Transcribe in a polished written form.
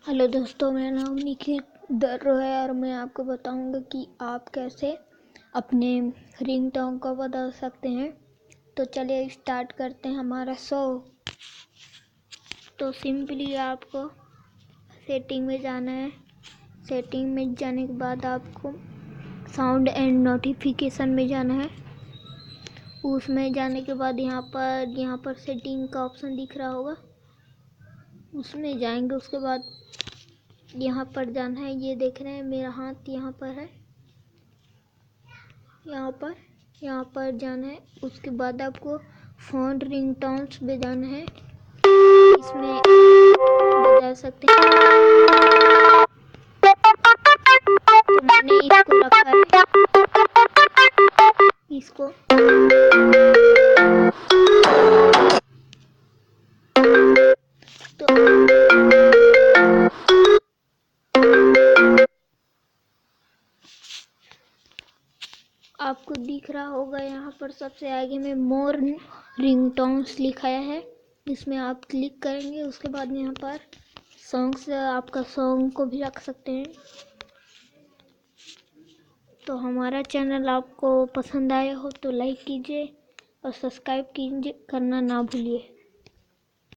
Hello दोस्तों, मेरा नाम निखिल दर्रो है और मैं आपको बताऊंगा कि आप कैसे अपने रिंगटोन को बदल सकते हैं। तो चलिए स्टार्ट करते हैं हमारा शो। तो सिंपली आपको सेटिंग में जाना है। सेटिंग में जाने के बाद आपको साउंड एंड नोटिफिकेशन में जाना है। उसमें जाने के बाद यहाँ पर सेटिंग का ऑप्शन दिख रहा होगा, उसमें जाएंगे। उसके बाद यहाँ पर जाना है। ये देख रहे हैं मेरा हाथ यहाँ पर है, यहाँ पर जाना है। उसके बाद आपको फ़ोन रिंगटोन्स में जाना है। इसमें बदल सकते हैं। तो मैंने इसको रखा है, इसको तो आपको दिख रहा होगा यहाँ पर सबसे आगे में मोर रिंगटोन्स लिखाया है। इसमें आप क्लिक करेंगे। उसके बाद यहाँ पर सॉन्ग्स, आपका सॉन्ग को भी रख सकते हैं। तो हमारा चैनल आपको पसंद आया हो तो लाइक कीजिए और सब्सक्राइब कीजिए, करना ना भूलिए।